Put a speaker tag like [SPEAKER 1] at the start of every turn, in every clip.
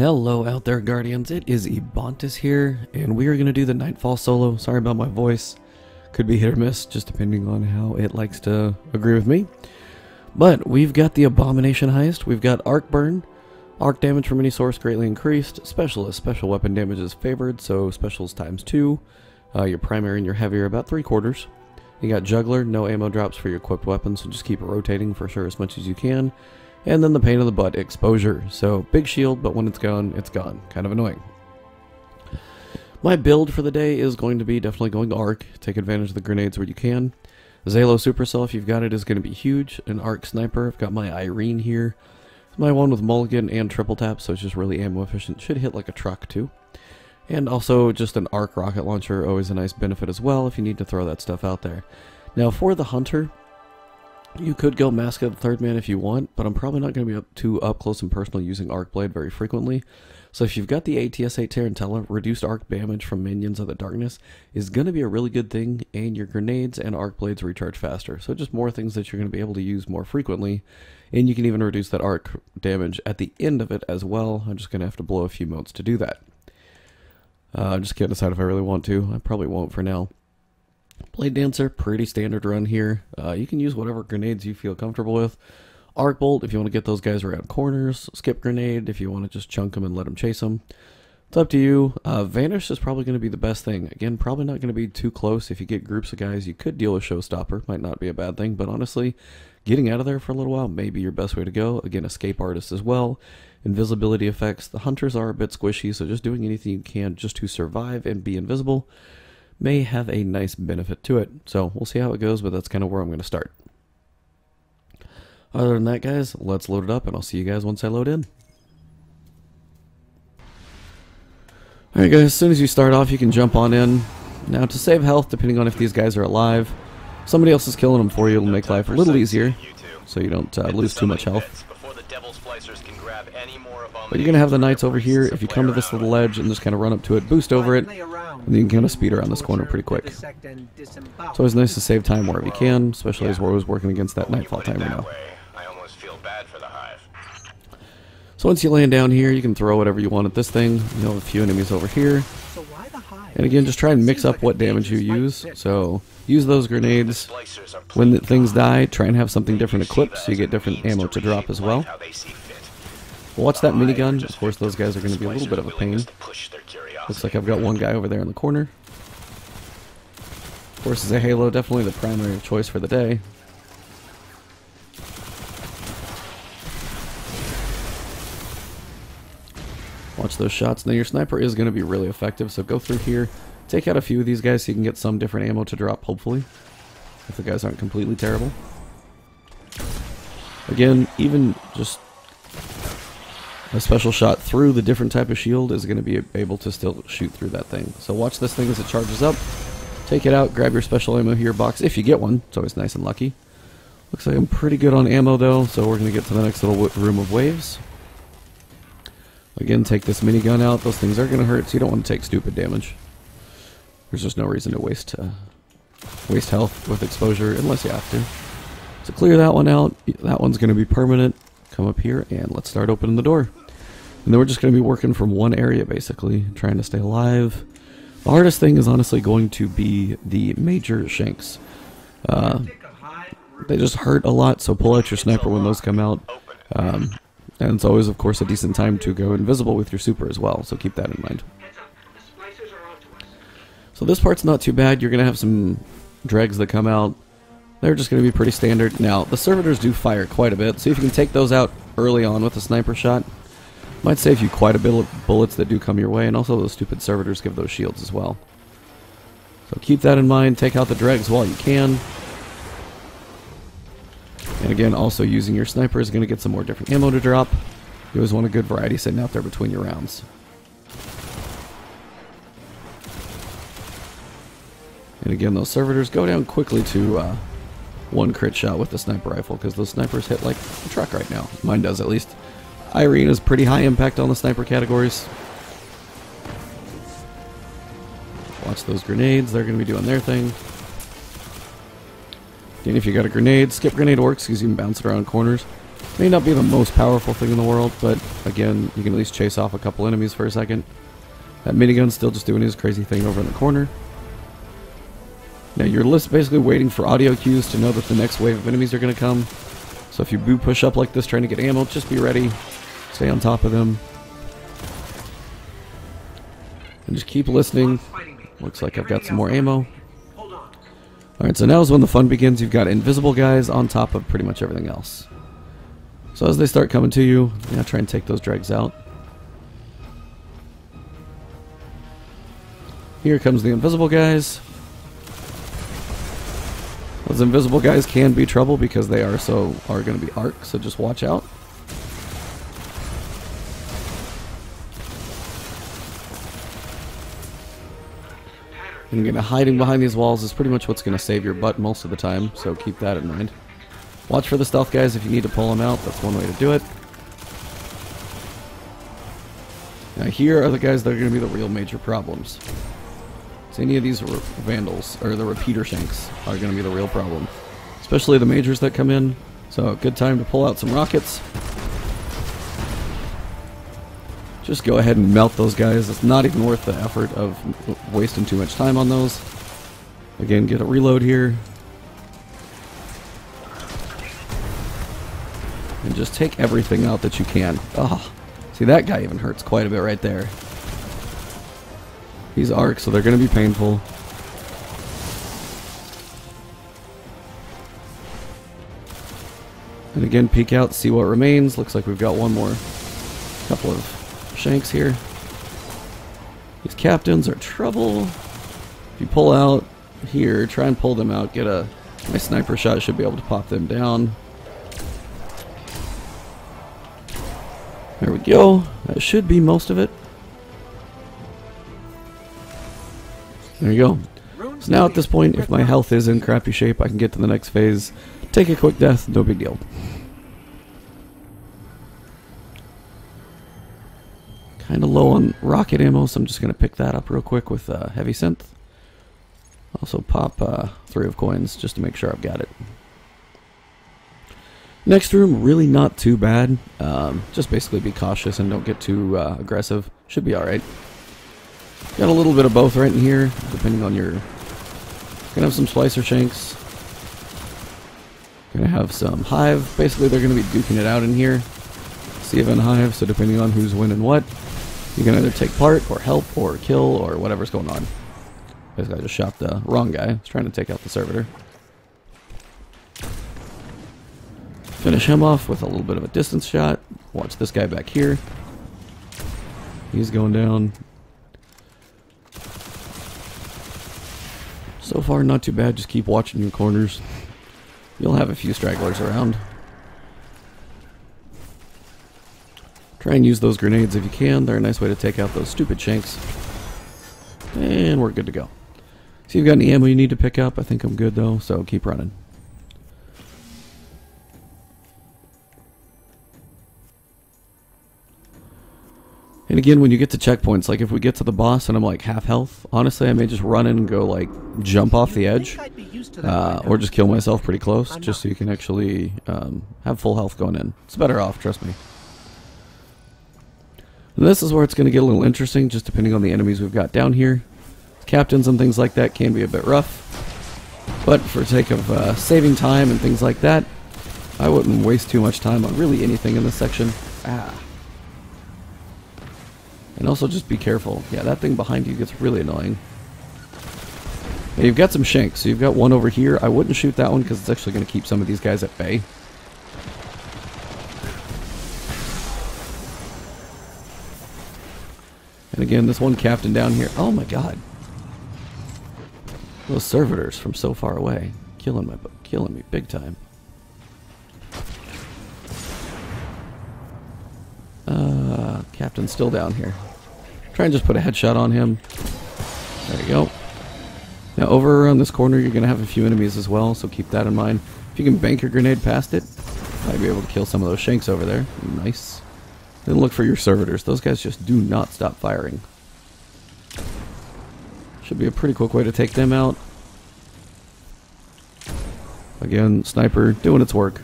[SPEAKER 1] Hello out there, Guardians. It is Ebontis here, and we are going to do the Nightfall solo. Sorry about my voice. Could be hit or miss, just depending on how it likes to agree with me. But we've got the Abomination heist. We've got Arc Burn. Arc damage from any source greatly increased. Specialist. Special weapon damage is favored, so specials times 2. Your primary and your heavy are about 3/4. You got Juggler. No ammo drops for your equipped weapons, so just keep it rotating for sure as much as you can. And then the Pain in the Butt exposure. So big shield, but when it's gone, it's gone. Kind of annoying. My build for the day is going to be definitely going Arc. Take advantage of the grenades where you can. Zalo Supercell, if you've got it, is going to be huge. An Arc Sniper. I've got my Irene here. It's my one with Mulligan and triple tap, so it's just really ammo efficient. Should hit like a truck too. And also just an Arc Rocket Launcher, always a nice benefit as well if you need to throw that stuff out there. Now for the Hunter, you could go Mask of the Third Man if you want, but I'm probably not going to be too up close and personal using Arc Blade very frequently. So if you've got the ATS-8 Tarantella, reduced arc damage from minions of the darkness is going to be a really good thing, and your grenades and Arc Blades recharge faster. So just more things that you're going to be able to use more frequently, and you can even reduce that arc damage at the end of it as well. I'm just going to have to blow a few motes to do that. I'm just can't decide if I really want to. I probably won't for now. Blade Dancer, pretty standard run here. You can use whatever grenades you feel comfortable with. Arc Bolt, if you want to get those guys around corners. Skip Grenade, if you want to just chunk them and let them chase them. It's up to you. Vanish is probably going to be the best thing. Again, probably not going to be too close. If you get groups of guys, you could deal with Showstopper. Might not be a bad thing, but honestly, getting out of there for a little while may be your best way to go. Again, Escape Artist as well. Invisibility effects. The Hunters are a bit squishy, so just doing anything you can just to survive and be invisible may have a nice benefit to it. So we'll see how it goes, but that's kind of where I'm going to start. Other than that, guys, let's load it up, and I'll see you guys once I load in. Alright guys, as soon as you start off, you can jump on in. Now to save health, depending on if these guys are alive, somebody else is killing them for you. It'll make life a little easier, so you don't lose too much health. But you're going to have the Knights over here. If you come to this little ledge and just kind of run up to it, boost over it, and then you can kind of speed around this corner pretty quick. It's always nice to save time wherever you can, especially as we're always working against that Nightfall timer now. So once you land down here, you can throw whatever you want at this thing. You have a few enemies over here. And again, just try and mix up what damage you use. So use those grenades. When things die, try and have something different equipped so you get different ammo to drop as well. Watch that minigun. Of course, those guys are going to be a little bit of a pain. Looks like I've got one guy over there in the corner. Of course, as a Halo, definitely the primary choice for the day. Watch those shots. Now your sniper is going to be really effective, so go through here. Take out a few of these guys so you can get some different ammo to drop, hopefully. If the guys aren't completely terrible. Again, even just a special shot through the different type of shield is going to be able to still shoot through that thing. So watch this thing as it charges up. Take it out, grab your special ammo here box, if you get one. It's always nice and lucky. Looks like I'm pretty good on ammo though, so we're going to get to the next little room of waves. Again, take this minigun out. Those things are going to hurt, so you don't want to take stupid damage. There's just no reason to waste health with exposure unless you have to. So clear that one out. That one's going to be permanent. Come up here and let's start opening the door. And then we're just going to be working from one area basically, trying to stay alive. The hardest thing is honestly going to be the major shanks. They just hurt a lot, so pull out your sniper when those come out. And it's always, of course, a decent time to go invisible with your super as well, so keep that in mind. So this part's not too bad. You're going to have some dregs that come out. They're just going to be pretty standard. Now, the servitors do fire quite a bit, so if you can take those out early on with a sniper shot, might save you quite a bit of bullets that do come your way, and also those stupid servitors give those shields as well. So keep that in mind. Take out the dregs while you can. And again, also using your sniper is going to get some more different ammo to drop. You always want a good variety sitting out there between your rounds. And again, those servitors go down quickly to one crit shot with the sniper rifle, because those snipers hit like a truck right now. Mine does, at least. Irene is pretty high impact on the sniper categories. Watch those grenades. They're going to be doing their thing. Again, if you got a grenade, skip grenade works because you can bounce it around corners. May not be the most powerful thing in the world, but again, you can at least chase off a couple enemies for a second. That minigun's still just doing his crazy thing over in the corner. Now you're basically waiting for audio cues to know that the next wave of enemies are going to come. So if you boot push up like this trying to get ammo, just be ready. Stay on top of them. And just keep listening. Looks like I've got some more ammo. Alright, so now is when the fun begins. You've got invisible guys on top of pretty much everything else. So as they start coming to you, try and take those dregs out. Here comes the invisible guys. Those invisible guys can be trouble because they are going to be arc, so just watch out. And again, hiding behind these walls is pretty much what's going to save your butt most of the time, so keep that in mind. Watch for the stealth guys if you need to pull them out. That's one way to do it. Now here are the guys that are going to be the real major problems. So any of these vandals, or the repeater shanks, are going to be the real problem. Especially the majors that come in. So a good time to pull out some rockets. Just go ahead and melt those guys. It's not even worth the effort of wasting too much time on those. Again, get a reload here. And just take everything out that you can. Oh, see, that guy even hurts quite a bit right there. He's arc, so they're going to be painful. And again, peek out, see what remains. Looks like we've got one more. Couple of shanks here. These captains are trouble. If you pull out here, try and pull them out. Get a nice sniper shot, should be able to pop them down. There we go. That should be most of it. There you go. So now at this point, if my health is in crappy shape, I can get to the next phase. Take a quick death, no big deal. Kind of low on rocket ammo, so I'm just going to pick that up real quick with heavy synth. Also pop 3 of coins just to make sure I've got it. Next room, really not too bad. Just basically be cautious and don't get too aggressive. Should be alright. Got a little bit of both right in here, depending on your... Gonna have some splicer shanks. Gonna have some hive. Basically, they're gonna be duking it out in here. CV and hive, so depending on who's winning what, you can either take part, or help, or kill, or whatever's going on. Basically, I just shot the wrong guy. I was trying to take out the servitor. Finish him off with a little bit of a distance shot. Watch this guy back here. He's going down. So far, not too bad. Just keep watching your corners. You'll have a few stragglers around. Try and use those grenades if you can. They're a nice way to take out those stupid shanks. And we're good to go. See if you've got any ammo you need to pick up. I think I'm good though, so keep running. And again, when you get to checkpoints, like if we get to the boss and I'm like half health, honestly, I may just run in and go like jump off the edge, or just kill myself pretty close, just so you can actually have full health going in. It's better off, trust me. And this is where it's going to get a little interesting, just depending on the enemies we've got down here. Captains and things like that can be a bit rough, but for sake of saving time and things like that, I wouldn't waste too much time on really anything in this section. And also just be careful. Yeah, that thing behind you gets really annoying. Now you've got some shanks. So you've got one over here. I wouldn't shoot that one because it's actually going to keep some of these guys at bay. And again, this one captain down here. Oh my god. Those servitors from so far away. Killing me big time. Captain's still down here. Try and just put a headshot on him. There you go. Now over around this corner you're going to have a few enemies as well, so keep that in mind. If you can bank your grenade past it, might be able to kill some of those shanks over there. Nice. Then look for your servitors. Those guys just do not stop firing. Should be a pretty quick way to take them out. Again, sniper doing its work.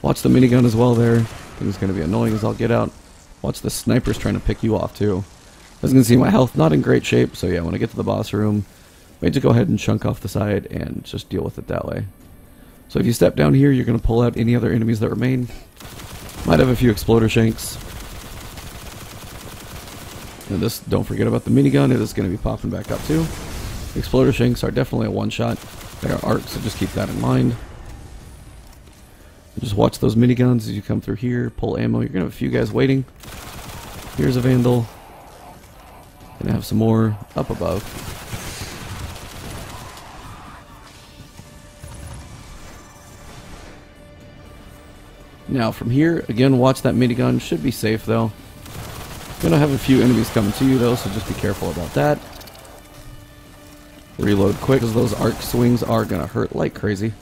[SPEAKER 1] Watch the minigun as well there. Thing's going to be annoying as I'll get out. Watch the snipers trying to pick you off too. As you can see, my health not in great shape, so yeah, when I get to the boss room, I need to go ahead and chunk off the side and just deal with it that way. So if you step down here, you're going to pull out any other enemies that remain. Might have a few exploder shanks. And this, don't forget about the minigun, it is going to be popping back up too. The exploder shanks are definitely a one-shot. They are arcs, so just keep that in mind. And just watch those miniguns as you come through here, pull ammo. You're going to have a few guys waiting. Here's a vandal. Gonna have some more up above. Now from here, again, watch that minigun. Should be safe though. Gonna have a few enemies coming to you though, so just be careful about that. Reload quick, because those arc swings are gonna hurt like crazy.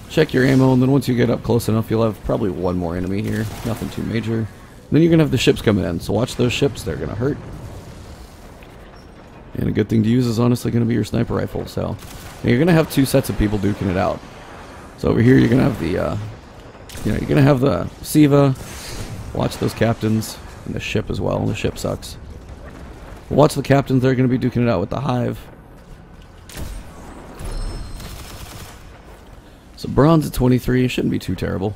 [SPEAKER 1] Check your ammo, and then once you get up close enough, you'll have probably one more enemy here. Nothing too major. And then you're gonna have the ships coming in, so watch those ships, they're gonna hurt. And a good thing to use is honestly gonna be your sniper rifle, so. And you're gonna have two sets of people duking it out. So over here you're gonna have the, you're gonna have the Siva. Watch those captains, and the ship as well. The ship sucks. Watch the captains, they're going to be duking it out with the hive. So bronze at 23, shouldn't be too terrible.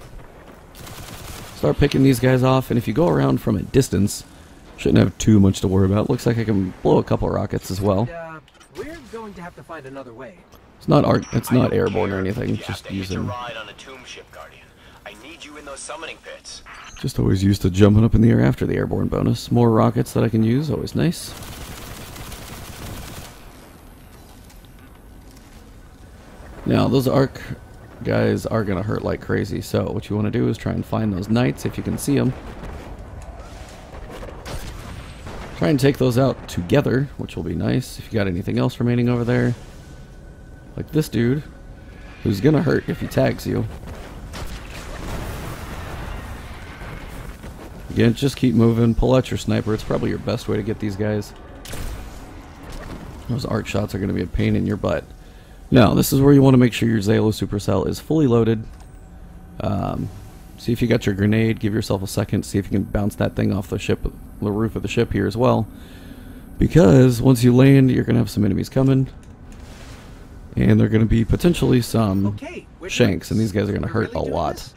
[SPEAKER 1] Start picking these guys off, and if you go around from a distance, shouldn't have too much to worry about. Looks like I can blow a couple rockets as well.
[SPEAKER 2] We're going to have to find another way.
[SPEAKER 1] It's not airborne or anything, just using...
[SPEAKER 3] Summoning pits.
[SPEAKER 1] Just always used to jumping up in the air after the airborne bonus. More rockets that I can use, always nice. Now, those arc guys are going to hurt like crazy, so what you want to do is try and find those knights if you can see them. Try and take those out together, which will be nice. If you got anything else remaining over there. Like this dude, who's going to hurt if he tags you. Again, just keep moving, pull out your sniper, it's probably your best way to get these guys. Those arc shots are going to be a pain in your butt. Now, this is where you want to make sure your Zalo Supercell is fully loaded. See if you got your grenade, give yourself a second, see if you can bounce that thing off the ship, the roof of the ship here as well. Because once you land, you're going to have some enemies coming. And they're going to be potentially some shanks, and these guys are going to hurt a lot.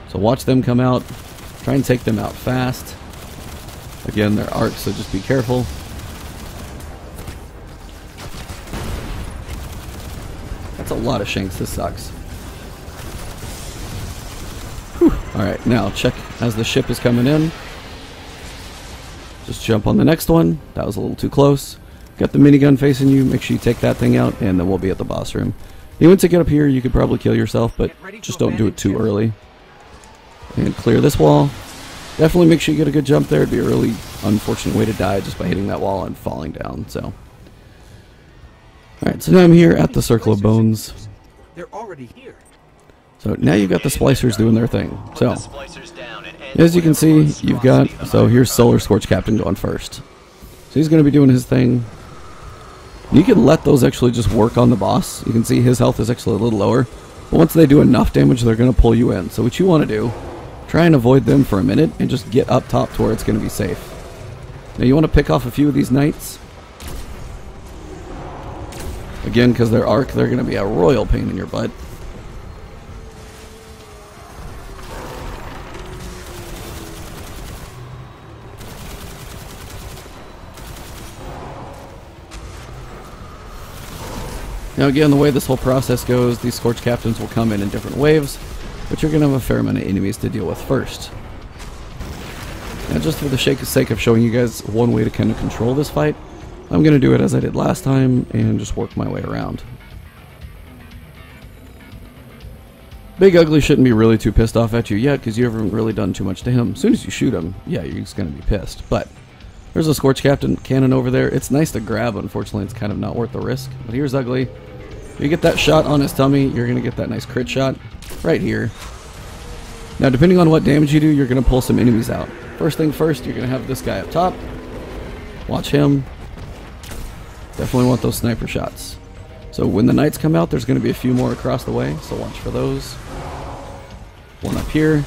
[SPEAKER 1] So watch them come out. Try and take them out fast. Again, they're arcs, so just be careful. That's a lot of shanks. This sucks. Alright, now check as the ship is coming in. Just jump on the next one. That was a little too close. Got the minigun facing you. Make sure you take that thing out, and then we'll be at the boss room. You want to get up here, you could probably kill yourself, but just don't do it too early. And clear this wall. Definitely make sure you get a good jump there. It'd be a really unfortunate way to die just by hitting that wall and falling down. So, alright, so now I'm here at the Circle of Bones.
[SPEAKER 2] They're already here.
[SPEAKER 1] So now you've got the splicers doing their thing. So, as you can see, you've got, so here's Solar Scorch Captain going first. So he's going to be doing his thing. You can let those actually just work on the boss. You can see his health is actually a little lower. But once they do enough damage, they're going to pull you in. So what you want to do, try and avoid them for a minute and just get up top to where it's going to be safe. Now you want to pick off a few of these knights. Again, because they're arc, they're going to be a royal pain in your butt. Now again, the way this whole process goes, these Scorch Captains will come in different waves, but you're going to have a fair amount of enemies to deal with first. Now just for the sake of showing you guys one way to kind of control this fight, I'm going to do it as I did last time and just work my way around. Big Ugly shouldn't be really too pissed off at you yet because you haven't really done too much to him. As soon as you shoot him, yeah, you're just going to be pissed. But there's a Scorch Captain cannon over there. It's nice to grab, unfortunately it's kind of not worth the risk. But here's Ugly. If you get that shot on his tummy, you're going to get that nice crit shot right here. Now depending on what damage you do, you're going to pull some enemies out. First thing first, you're going to have this guy up top. Watch him. Definitely want those sniper shots. So So when the knights come out, there's going to be a few more across the way, so watch for those. One up here.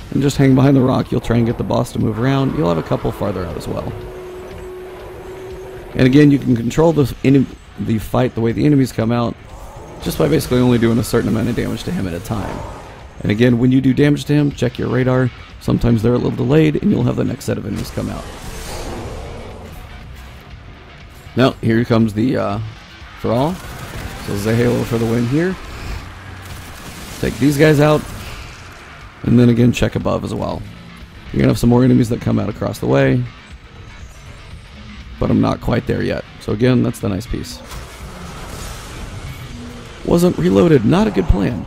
[SPEAKER 1] And just hang behind the rock. You'll try and get the boss to move around. You'll have a couple farther out as well. And again, you can control the fight, the way the enemies come out, just by basically only doing a certain amount of damage to him at a time. And again, when you do damage to him, check your radar. Sometimes they're a little delayed, and you'll have the next set of enemies come out. Now, here comes the Thrall. So Zahalo for the win here. Take these guys out. And then again, check above as well. You're going to have some more enemies that come out across the way. But I'm not quite there yet. So again, that's the nice piece. Wasn't reloaded. Not a good plan.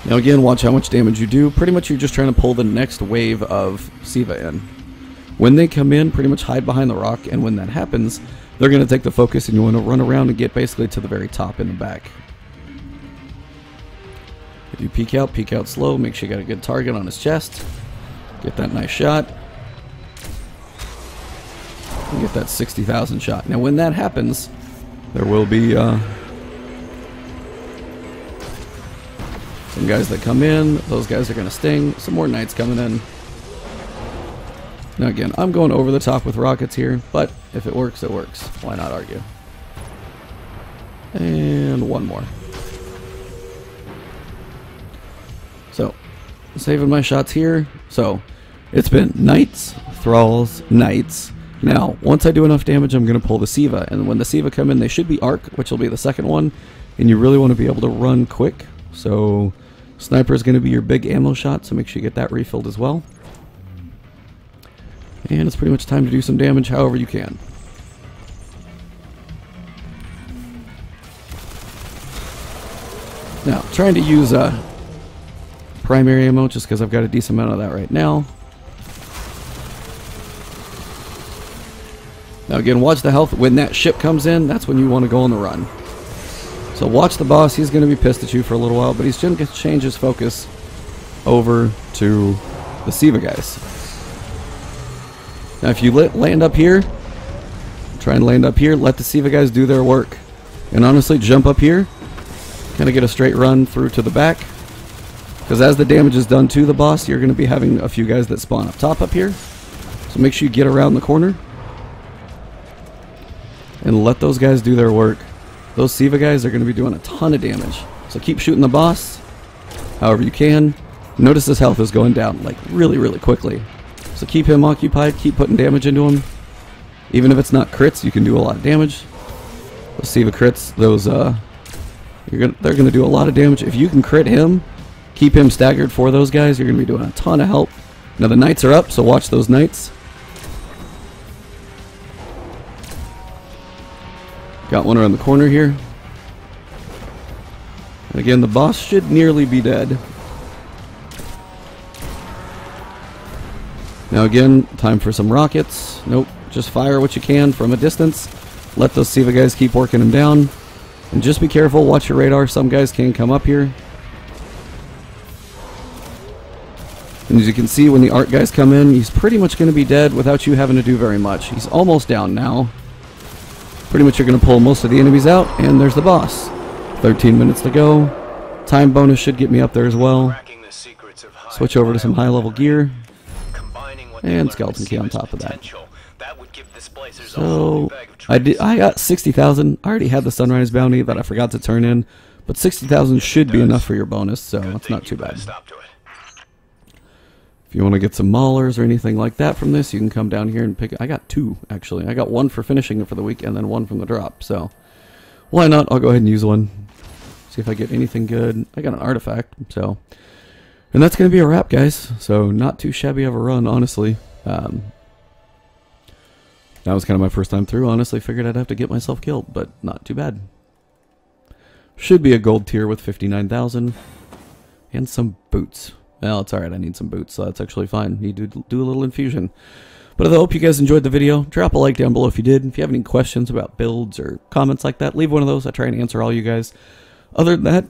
[SPEAKER 1] Now again, watch how much damage you do. Pretty much you're just trying to pull the next wave of Siva in. When they come in, pretty much hide behind the rock, and when that happens, they're going to take the focus and you want to run around and get basically to the very top in the back. If you peek out slow, make sure you got a good target on his chest. Get that nice shot. And get that 60,000 shot. Now when that happens, there will be some guys that come in. Those guys are going to sting. Some more knights coming in. Now again, I'm going over the top with rockets here, but if it works, it works. Why not argue? And one more. So, saving my shots here. So, it's been knights, thralls, knights. Now, once I do enough damage, I'm going to pull the Siva. And when the Siva come in, they should be arc, which will be the second one. And you really want to be able to run quick. So, sniper is going to be your big ammo shot, so make sure you get that refilled as well. And it's pretty much time to do some damage however you can. Now, trying to use primary ammo just because I've got a decent amount of that right now. Now again, watch the health. When that ship comes in, that's when you want to go on the run. So watch the boss. He's going to be pissed at you for a little while, but he's going to change his focus over to the Siva guys. Now if you land up here, try and land up here, let the Siva guys do their work. And honestly, jump up here, kind of get a straight run through to the back. Because as the damage is done to the boss, you're going to be having a few guys that spawn up top up here. So make sure you get around the corner. And let those guys do their work. Those Siva guys are going to be doing a ton of damage. So keep shooting the boss however you can. Notice his health is going down like really, really quickly. So keep him occupied, keep putting damage into him. Even if it's not crits, you can do a lot of damage. Those Siva crits, those they're gonna do a lot of damage. If you can crit him, keep him staggered for those guys, you're gonna be doing a ton of help. Now the knights are up, so watch those knights. Got one around the corner here. And again, the boss should nearly be dead. Now again, time for some rockets. Nope, just fire what you can from a distance. Let those Siva guys keep working them down. And just be careful, watch your radar. Some guys can come up here. And as you can see, when the arc guys come in, he's pretty much going to be dead without you having to do very much. He's almost down now. Pretty much you're going to pull most of the enemies out, and there's the boss. 13 minutes to go. Time bonus should get me up there as well. Switch over to some high-level gear. And skeleton key on top of that. So I got 60,000. I already had the Sunrise bounty that I forgot to turn in, but 60,000 should be enough for your bonus, so it's not too bad. If you want to get some maulers or anything like that from this, you can come down here and pick. I got two actually. I got one for finishing it for the week, and then one from the drop. So why not? I'll go ahead and use one. See if I get anything good. I got an artifact, so. And that's going to be a wrap, guys. So not too shabby of a run, honestly. That was kind of my first time through. Honestly, figured I'd have to get myself killed, but not too bad. Should be a gold tier with 59,000. And some boots. Well, it's alright, I need some boots, so that's actually fine. Need to do a little infusion. But I hope you guys enjoyed the video. Drop a like down below if you did. If you have any questions about builds or comments like that, leave one of those. I try and answer all you guys. Other than that,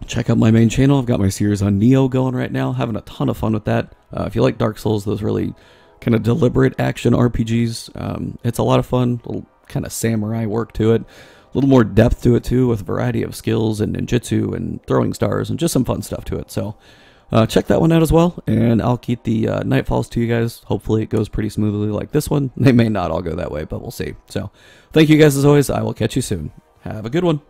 [SPEAKER 1] check out my main channel. I've got my series on Neo going right now, having a ton of fun with that. If you like Dark Souls, those really kind of deliberate action RPGs, it's a lot of fun, little kind of samurai work to it, a little more depth to it too, with a variety of skills and ninjutsu and throwing stars and just some fun stuff to it. So check that one out as well, and I'll keep the Nightfalls to you guys. Hopefully it goes pretty smoothly like this one. They may not all go that way, but we'll see. So thank you guys as always. I will catch you soon. Have a good one.